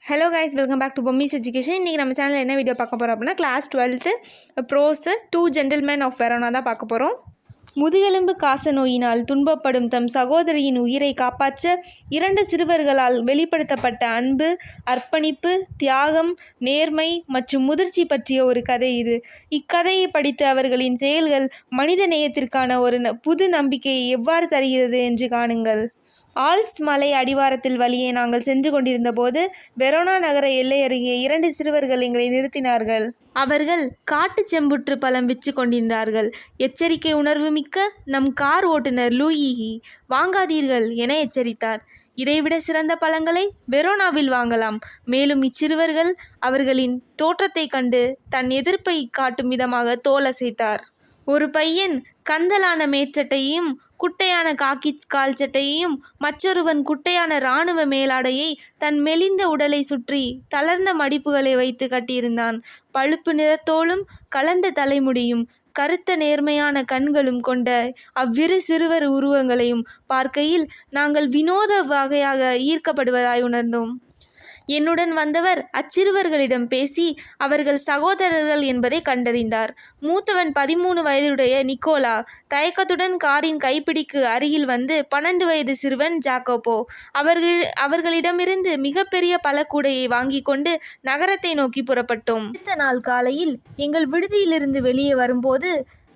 Hello guys, welcome back to Bommi's education. இன்றைக்கி நம்ம சேனலில் என்ன வீடியோ பார்க்க போகிறோம் அப்படின்னா, class 12th prose 2 gentleman of Verona தான் பார்க்க போகிறோம். முதுகெலும்பு காச நோயினால் துன்பப்படும் தம் சகோதரியின் உயிரை காப்பாற்ற 2 சிறுவர்களால் வெளிப்படுத்தப்பட்ட அன்பு, அர்ப்பணிப்பு, தியாகம், நேர்மை மற்றும் முதிர்ச்சி பற்றிய ஒரு கதை இது. இக்கதையை படித்து அவர்களின் செயல்கள் மனித நேயத்திற்கான ஒரு புது நம்பிக்கையை எவ்வாறு தருகிறது என்று காணுங்கள். ஆல்ப்ஸ் மலை அடிவாரத்தில் வழியே நாங்கள் சென்று கொண்டிருந்த போது வெரோனா நகர எல்லை அருகே 2 சிறுவர்கள் எங்களை நிறுத்தினார்கள். அவர்கள் காட்டு செம்புற்று பழம் விற்று கொண்டிருந்தார்கள். எச்சரிக்கை உணர்வு மிக்க நம் கார் ஓட்டுநர் லூயி வாங்காதீர்கள் என எச்சரித்தார். இதைவிட சிறந்த பழங்களை வெரோனாவில் வாங்கலாம். மேலும் இச்சிறுவர்கள் அவர்களின் தோற்றத்தை கண்டு தன் எதிர்ப்பை காட்டும் விதமாக தோல் அசைத்தார். ஒரு பையன் கந்தலான மேற்சட்டையையும் குட்டையான காக்கி கால் சட்டையையும், மற்றொருவன் குட்டையான இராணுவ மேலாடையை தன் மெலிந்த உடலை சுற்றி தளர்ந்த மடிப்புகளை வைத்து கட்டியிருந்தான். பழுப்பு நிறத்தோலும் கலந்த தலைமுடியும் கருத்த நேர்மையான கண்களும் கொண்ட அவ்விரு சிறுவர் உருவங்களையும் பார்க்கையில் நாங்கள் வினோத வகையாக ஈர்க்கப்படுவதாய் உணர்ந்தோம். என்னுடன் வந்தவர் அச்சிறுவர்களிடம் பேசி அவர்கள் சகோதரர்கள் என்பதை கண்டறிந்தார். மூத்தவன் 13 வயதுடைய நிக்கோலா தயக்கத்துடன் காரின் கைப்பிடிக்கு அருகில் வந்து 12 வயது சிறுவன் ஜாக்கோபோ அவர்களிடமிருந்து மிகப்பெரிய பழக்கூடையை வாங்கி கொண்டு நகரத்தை நோக்கி புறப்பட்டோம். அடுத்த நாள் காலையில் எங்கள் விடுதியிலிருந்து வெளியே வரும்போது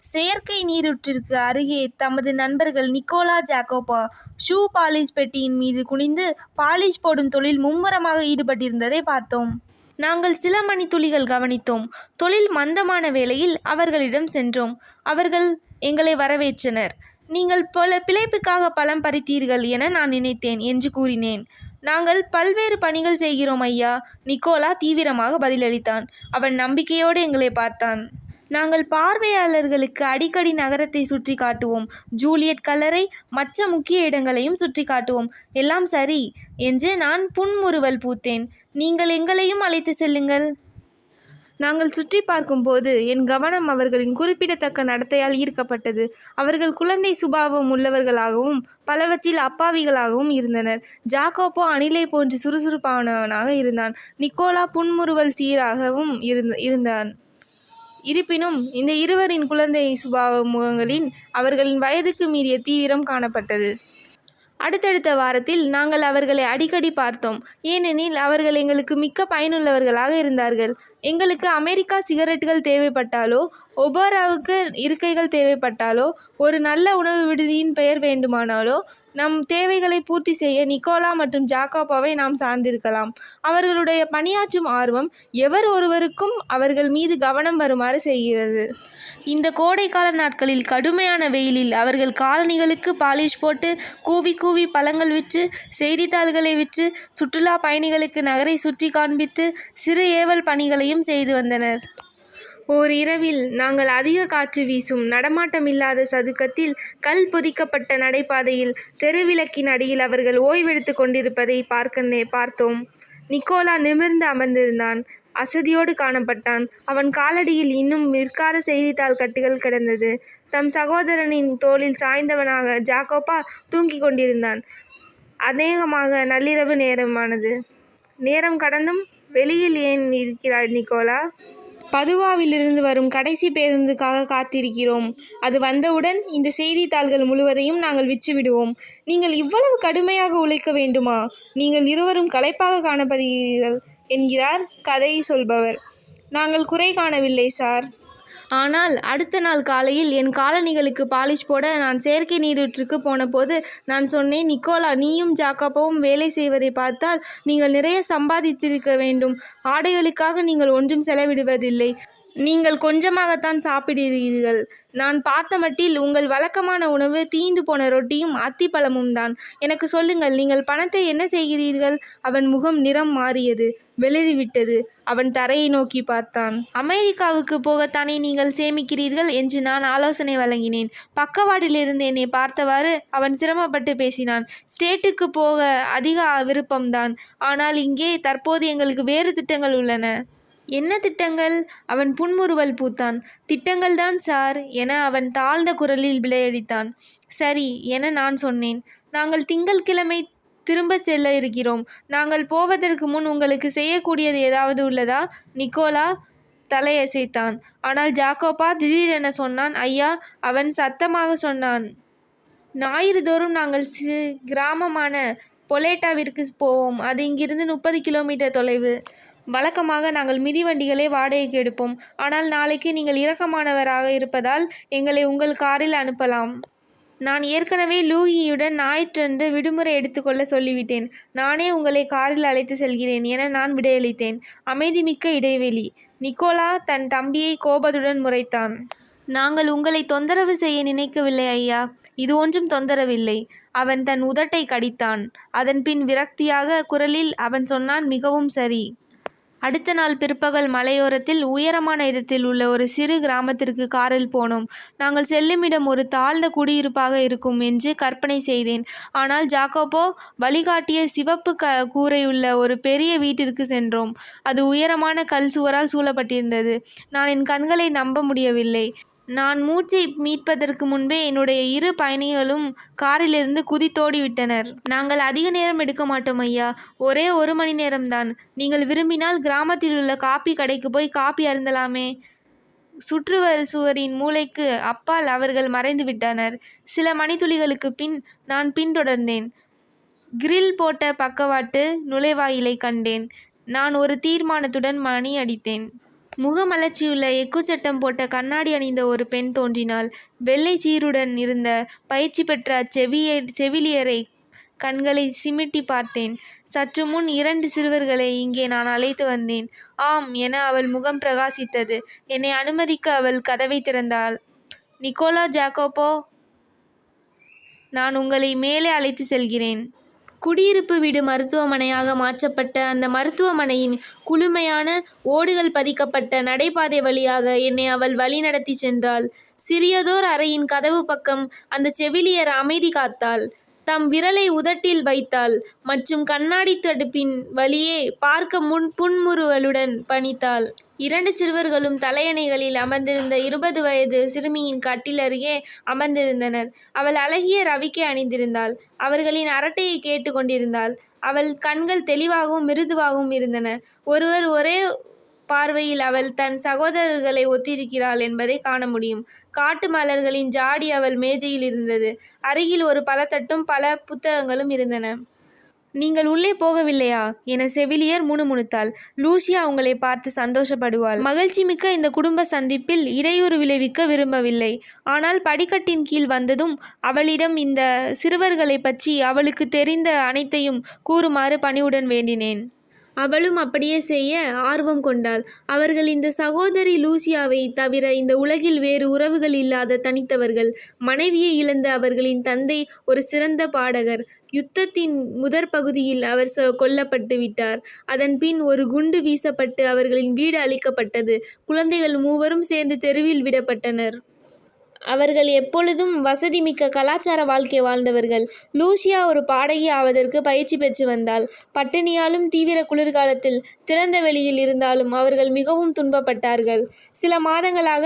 செயற்கை நீரூற்றிற்கு அருகே தமது நண்பர்கள் நிக்கோலா, ஜாக்கோபா ஷூ பாலிஷ் பெட்டியின் மீது குனிந்து பாலிஷ் போடும் தொழில் மும்முரமாக ஈடுபட்டிருந்ததை பார்த்தோம். நாங்கள் சில மணித்துளிகள் கவனித்தோம். தொழில் மந்தமான வேளையில் அவர்களிடம் சென்றோம். அவர்கள் எங்களை வரவேற்றனர். நீங்கள் பிழைப்புக்காக பழம் பறித்தீர்கள் என நான் நினைத்தேன் என்று கூறினேன். நாங்கள் பல்வேறு பணிகள் செய்கிறோம் ஐயா, நிக்கோலா தீவிரமாக பதிலளித்தான். அவன் நம்பிக்கையோடு எங்களை பார்த்தான். நாங்கள் பார்வையாளர்களுக்கு அடிக்கடி நகரத்தை சுற்றி காட்டுவோம். ஜூலியட் கல்லறை, மற்ற முக்கிய இடங்களையும் சுற்றி காட்டுவோம். எல்லாம் சரி என்று நான் புன்முறுவல் பூத்தேன். நீங்கள் எங்களையும் அழைத்து செல்லுங்கள். நாங்கள் சுற்றி பார்க்கும்போது என் கவனம் அவர்களின் குறிப்பிடத்தக்க நடத்தையால் ஈர்க்கப்பட்டது. அவர்கள் குழந்தை சுபாவம் உள்ளவர்களாகவும் பலவற்றில் அப்பாவிகளாகவும் இருந்தனர். ஜாக்கோபோ அணிலை போன்று சுறுசுறுப்பானவனாக இருந்தான். நிக்கோலா புன்முறுவல் சீராகவும் இருந்தான். இருப்பினும் இந்த இருவரின் குழந்தை சுபாவ முகங்களில் அவர்களின் வயதுக்கு மீறிய தீவிரம் காணப்பட்டது. அடுத்தடுத்த வாரத்தில் நாங்கள் அவர்களை அடிக்கடி பார்த்தோம். ஏனெனில் அவர்கள் எங்களுக்கு மிக்க பயனுள்ளவர்களாக இருந்தார்கள். எங்களுக்கு அமெரிக்கா சிகரெட்டுகள் தேவைப்பட்டாலோ, ஒபராவுக்கு இருக்கைகள் தேவைப்பட்டாலோ, ஒரு நல்ல உணவு விடுதியின் பெயர் வேண்டுமானாலோ, நம் தேவைகளை பூர்த்தி செய்ய நிக்கோலா மற்றும் ஜாக்கோபாவை நாம் சார்ந்திருக்கலாம். அவர்களுடைய பணியாற்றும் ஆர்வம் எவர் ஒருவருக்கும் அவர்கள் மீது கவனம் வருமாறு செய்கிறது. இந்த கோடைக்கால நாட்களில் கடுமையான வெயிலில் அவர்கள் காலணிகளுக்கு பாலிஷ் போட்டு, கூவி கூவி பழங்கள் விற்று, செய்தித்தாள்களை விற்று, சுற்றுலா பயணிகளுக்கு நகரை சுற்றி காண்பித்து சிறு ஏவல் பணிகளையும் செய்து வந்தனர். ஓர் இரவில் நாங்கள் அதிக காற்று வீசும் நடமாட்டமில்லாத சதுக்கத்தில் கல் பொதிக்கப்பட்ட நடைபாதையில் தெருவிளக்கின் அடியில் அவர்கள் ஓய்வெடுத்து கொண்டிருப்பதை பார்த்தோம். நிக்கோலா நிமிர்ந்து அமர்ந்திருந்தான். அசதியோடு காணப்பட்டான். அவன் காலடியில் இன்னும் விற்காத செய்தித்தாள் கட்டுகள் கிடந்தது. தம் சகோதரனின் தோளில் சாய்ந்தவனாக ஜாக்கோபா தூங்கிக் கொண்டிருந்தான். அநேகமாக நள்ளிரவு நேரமானது. நேரம் கடந்தும் வெளியில் ஏன் இருக்கிறாய் நிக்கோலா? பதுவாவிலிருந்து வரும் கடைசி பேருந்துக்காக காத்திருக்கிறோம். அது வந்தவுடன் இந்த செய்தித்தாள்கள் முழுவதையும் நாங்கள் விற்றுவிடுவோம். நீங்கள் இவ்வளவு கடுமையாக உழைக்க வேண்டுமா? நீங்கள் இருவரும் களைப்பாக காணப்படுகிறீர்கள் என்கிறார் கதை சொல்பவர். நாங்கள் குறை காணவில்லை சார். ஆனால் அடுத்த நாள் காலையில் என் காலணிகளுக்கு பாலிஷ் போட நான் செயற்கை நீரூற்றுக்கு போன போது நான் சொன்னேன், நிக்கோலா, நீயும் ஜாக்கோபாவும் வேலை செய்வதை பார்த்தால் நீங்கள் நிறைய சம்பாதித்திருக்க வேண்டும். ஆடைகளுக்காக நீங்கள் ஒன்றும் செலவிடுவதில்லை. நீங்கள் கொஞ்சமாகத்தான் சாப்பிடுகிறீர்கள். நான் பார்த்த மட்டில் உங்கள் வழக்கமான உணவு தீந்து போன ரொட்டியும் அத்திப்பழமும் தான். எனக்கு சொல்லுங்கள், நீங்கள் பணத்தை என்ன செய்கிறீர்கள்? அவன் முகம் நிறம் மாறியது, வெளிறிவிட்டது. அவன் தரையை நோக்கி பார்த்தான். அமெரிக்காவுக்கு போகத்தானே நீங்கள் சேமிக்கிறீர்கள் என்று நான் ஆலோசனை வழங்கினேன். பக்கவாட்டிலிருந்து என்னை பார்த்தவாறு அவன் சிரமப்பட்டு பேசினான். ஸ்டேட்டுக்கு போக அதிக விருப்பம்தான். ஆனால் இங்கே தற்போது எங்களுக்கு வேறு திட்டங்கள் உள்ளன. என்ன திட்டங்கள்? அவன் புன்முறுவல் பூத்தான். திட்டங்கள்தான் சார் என அவன் தாழ்ந்த குரலில் விளையடித்தான். சரி என நான் சொன்னேன். நாங்கள் திங்கள்கிழமை திரும்ப செல்ல இருக்கிறோம். நாங்கள் போவதற்கு முன் உங்களுக்கு செய்யக்கூடியது ஏதாவது உள்ளதா? நிக்கோலா தலையசைத்தான். ஆனால் ஜாக்கோபா திடீரென சொன்னான். ஐயா, அவன் சத்தமாக சொன்னான். ஞாயிறு தோறும் நாங்கள் கிராமமான பொலேட்டாவிற்கு போவோம். அது இங்கிருந்து 30 கிலோமீட்டர் தொலைவு. வழக்கமாக நாங்கள் மிதிவண்டிகளை வாடகைக்கு எடுப்போம். ஆனால் நாளைக்கு நீங்கள் இரக்கமானவராக இருப்பதால் எங்களை உங்கள் காரில் அனுப்பலாம். நான் ஏற்கனவே லூயியுடன் ஞாயிற்றன்று விடுமுறை எடுத்துக்கொள்ள சொல்லிவிட்டேன். நானே உங்களை காரில் அழைத்து செல்கிறேன் என நான் விடையளித்தேன். அமைதிமிக்க இடைவெளி. நிக்கோலா தன் தம்பியை கோபத்துடன் முறைத்தான். நாங்கள் உங்களை தொந்தரவு செய்ய நினைக்கவில்லை ஐயா. இது ஒன்றும் தொந்தரவில்லை. அவன் தன் உதட்டை கடித்தான். அதன் பின் விரக்தியாக குரலில் அவன் சொன்னான், மிகவும் சரி. அடுத்த நாள் பிற்பகல் மலையோரத்தில் உயரமான இடத்தில் உள்ள ஒரு சிறு கிராமத்திற்கு காரில் போனோம். நாங்கள் செல்லுமிடம் ஒரு தாழ்ந்த குடியிருப்பாக இருக்கும் என்று கற்பனை செய்தேன். ஆனால் ஜாக்கோபோ வழிகாட்டிய சிவப்பு கூரையுள்ள ஒரு பெரிய வீட்டிற்கு சென்றோம். அது உயரமான கல் சுவரால் சூழப்பட்டிருந்தது. நான் என் கண்களை நம்ப முடியவில்லை. நான் மூச்சை மீட்பதற்கு முன்பே என்னுடைய 2 பயணிகளும் காரிலிருந்து குதித்தோடி விட்டனர். நாங்கள் அதிக நேரம் எடுக்க மாட்டோம் ஐயா. ஒரே 1 மணி நேரம்தான். நீங்கள் விரும்பினால் கிராமத்தில் உள்ள காப்பி கடைக்கு போய் காப்பி அருந்தலாமே. சுவரின் மூலைக்கு அப்பால் அவர்கள் மறைந்து விட்டனர். சில மணித்துளிகளுக்கு பின் நான் பின்தொடர்ந்தேன். கிரில் போட்ட பக்கவாட்டு நுழைவாயிலை கண்டேன். நான் ஒரு தீர்மானத்துடன் மணி அடித்தேன். முகமலர்ச்சியுள்ள எக்குச்சட்டம் போட்ட கண்ணாடி அணிந்த ஒரு பெண் தோன்றினாள். வெள்ளை சீருடன் இருந்த பயிற்சி பெற்ற செவிலியரை கண்களை சிமிட்டி பார்த்தேன். சற்று முன் 2 சிறுவர்களை இங்கே நான் அழைத்து வந்தேன். ஆம் என அவள் முகம் பிரகாசித்தது. என்னை அனுமதிக்க அவள் கதவை திறந்தாள். நிக்கோலா, ஜாக்கோபோ, நான் உங்களை மேலே அழைத்து செல்கிறேன். குடியிருப்பு வீடு மருத்துவமனையாக மாற்றப்பட்ட அந்த மருத்துவமனையின் குளுமையான ஓடுகள் பதிக்கப்பட்ட நடைபாதை வழியாக என்னை அவள் வழி நடத்தி சென்றாள். சிறியதோர் அறையின் கதவு பக்கம் அந்த செவிலியர் அமைதி காத்தாள். தம் விரலை உதட்டில் வைத்தாள் மற்றும் கண்ணாடி தடுப்பின் வழியே பார்க்க புன்முறுவலுடன் பணித்தாள். 2 சிறுவர்களும் தலையணைகளில் அமர்ந்திருந்த 20 வயது சிறுமியின் கட்டில் அருகே அமர்ந்திருந்தனர். அவள் அழகிய ரவிக்கை அணிந்திருந்தாள். அவர்களின் அரட்டையை கேட்டு கொண்டிருந்தாள். அவள் கண்கள் தெளிவாகவும் மிருதுவாகவும் இருந்தன. ஒரே பார்வையில் அவள் தன் சகோதரர்களை ஒத்திருக்கிறாள் என்பதை காண முடியும். காட்டு மலர்களின் ஜாடி அவள் மேஜையில் இருந்தது. அருகில் ஒரு பழத்தட்டும் பல புத்தகங்களும் இருந்தன. நீங்கள் உள்ளே போகவில்லையா என செவிலியர் முணுமுணுத்தாள். லூசியா உங்களை பார்த்து சந்தோஷப்படுவாள். மகிழ்ச்சி மிக்க இந்த குடும்ப சந்திப்பில் இடையூறு விளைவிக்க விரும்பவில்லை. ஆனால் படிக்கட்டின் கீழ் வந்ததும் அவளிடம் இந்த சிறுவர்களை பற்றி அவளுக்கு தெரிந்த அனைத்தையும் கூறுமாறு பணிவுடன் வேண்டினேன். அவளும் அப்படியே செய்ய ஆர்வம் கொண்டாள். அவர்கள் இந்த சகோதரி லூசியாவை தவிர இந்த உலகில் வேறு உறவுகள் இல்லாத தனித்தவர்கள். மனைவியை இழந்த அவர்களின் தந்தை ஒரு சிறந்த பாடகர். யுத்தத்தின் முதற் பகுதியில் அவர் கொல்லப்பட்டு விட்டார். அதன் பின் ஒரு குண்டு வீசப்பட்டு அவர்களின் வீடு அழிக்கப்பட்டது. குழந்தைகள் 3 சேர்ந்து தெருவில் விடப்பட்டனர். அவர்கள் எப்பொழுதும் வசதிமிக்க கலாச்சார வாழ்க்கை வாழ்ந்தவர்கள். லூசியா ஒரு பாடகி ஆவதற்கு பயிற்சி பெற்று வந்தாள். பட்டினியாலும் தீவிர குளிர்காலத்தில் திறந்த வெளியில் இருந்தாலும் அவர்கள் மிகவும் துன்பப்பட்டார்கள். சில மாதங்களாக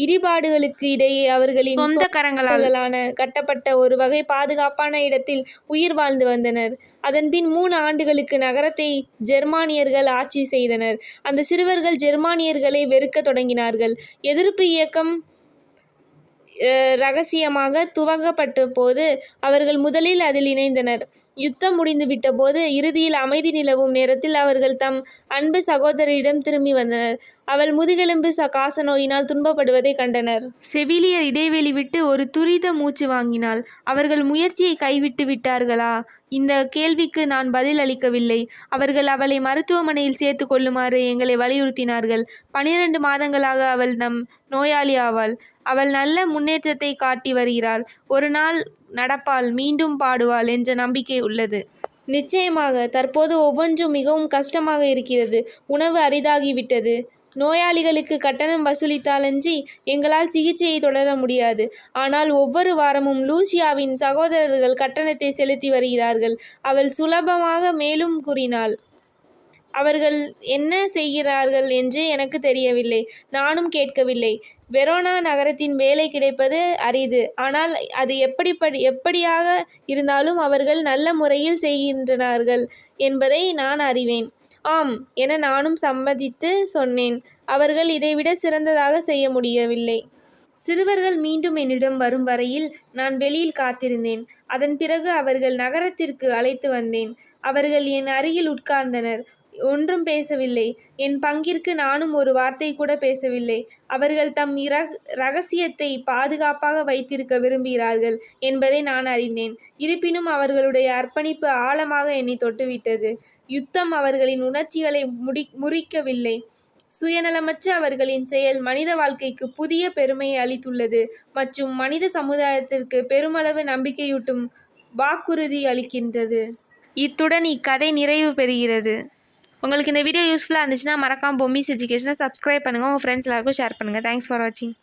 இடிபாடுகளுக்கு இடையே அவர்களின் சொந்த கரங்களான கட்டப்பட்ட ஒரு வகை பாதுகாப்பான இடத்தில் உயிர் வாழ்ந்து வந்தனர். அதன்பின் 3 ஆண்டுகளுக்கு நகரத்தை ஜெர்மானியர்கள் ஆட்சி செய்தனர். அந்த சிறுவர்கள் ஜெர்மானியர்களை வெறுக்க தொடங்கினார்கள். எதிர்ப்பு இயக்கம் இரகசியமாக துவங்கப்பட்ட போது அவர்கள் முதலில் அதில் இணைந்தனர். யுத்தம் முடிந்துவிட்ட போது இறுதியில் அமைதி நிலவும் நேரத்தில் அவர்கள் தம் அன்பு சகோதரியிடம் திரும்பி வந்தனர். அவள் முதுகெலும்பு காசநோயினால் துன்பப்படுவதை கண்டனர். செவிலியர் இடைவெளி விட்டு ஒரு துரித மூச்சு வாங்கினாள். அவர்கள் முயற்சியை கைவிட்டு விட்டார்களா? இந்த கேள்விக்கு நான் பதில் அளிக்கவில்லை. அவர்கள் அவளை மருத்துவமனையில் சேர்த்து கொள்ளுமாறு எங்களை வலியுறுத்தினார்கள். 12 மாதங்களாக அவள் நம் நோயாளி ஆவாள். அவள் நல்ல முன்னேற்றத்தை காட்டி வருகிறாள். ஒரு நாள் நடப்பாள், மீண்டும் பாடுவாள் என்ற நம்பிக்கை உள்ளது. நிச்சயமாக தற்போது ஒவ்வொன்றும் மிகவும் கஷ்டமாக இருக்கிறது. உணவு அரிதாகிவிட்டது. நோயாளிகளுக்கு கட்டணம் வசூலித்தாலன்றி எங்களால் சிகிச்சையை தொடர முடியாது. ஆனால் ஒவ்வொரு வாரமும் லூசியாவின் சகோதரர்கள் கட்டணத்தை செலுத்தி வருகிறார்கள். அவள் சுலபமாக மேலும் கூறினாள். அவர்கள் என்ன செய்கிறார்கள் என்று எனக்கு தெரியவில்லை. நானும் கேட்கவில்லை. வெரோனா நகரத்தின் வேலை கிடைப்பது அரிது. ஆனால் அது எப்படியாக இருந்தாலும் அவர்கள் நல்ல முறையில் செய்கின்றனார்கள் என்பதை நான் அறிவேன். ஆம் என நானும் சம்மதித்து சொன்னேன். அவர்கள் இதைவிட சிறந்ததாக செய்ய முடியவில்லை. சிறுவர்கள் மீண்டும் என்னிடம் வரும் வரையில் நான் வெளியில் காத்திருந்தேன். அதன் பிறகு அவர்கள் நகரத்திற்கு அழைத்து வந்தேன். அவர்கள் என் அருகில் உட்கார்ந்தனர். ஒன்றும் பேசவில்லை. என் பங்கிற்கு நானும் ஒரு வார்த்தை கூட பேசவில்லை. அவர்கள் தம் இரகசியத்தை பாதுகாப்பாக வைத்திருக்க விரும்புகிறார்கள் என்பதை நான் அறிந்தேன். இருப்பினும் அவர்களுடைய அர்ப்பணிப்பு ஆழமாக என்னை தொட்டுவிட்டது. யுத்தம் அவர்களின் உணர்ச்சிகளை முறிக்கவில்லை. சுயநலமற்ற அவர்களின் செயல் மனித வாழ்க்கைக்கு புதிய பெருமையை அளித்துள்ளது மற்றும் மனித சமுதாயத்திற்கு பெருமளவு நம்பிக்கையூட்டும் வாக்குறுதி அளிக்கின்றது. இத்துடன் இக்கதை நிறைவு பெறுகிறது. உங்களுக்கு இந்த வீடியோ யூஸ்ஃபுல்லாக இருந்துச்சுன்னா மறக்காமல் பொம்மிஸ் எஜுகேஷனை சப்ஸ்கிரைப் பண்ணுங்கள். உங்கள் ஃப்ரெண்ட்ஸ் எல்லாருக்கும் ஷேர் பண்ணுங்கள். தேங்க்ஸ் ஃபார் வாட்சிங்.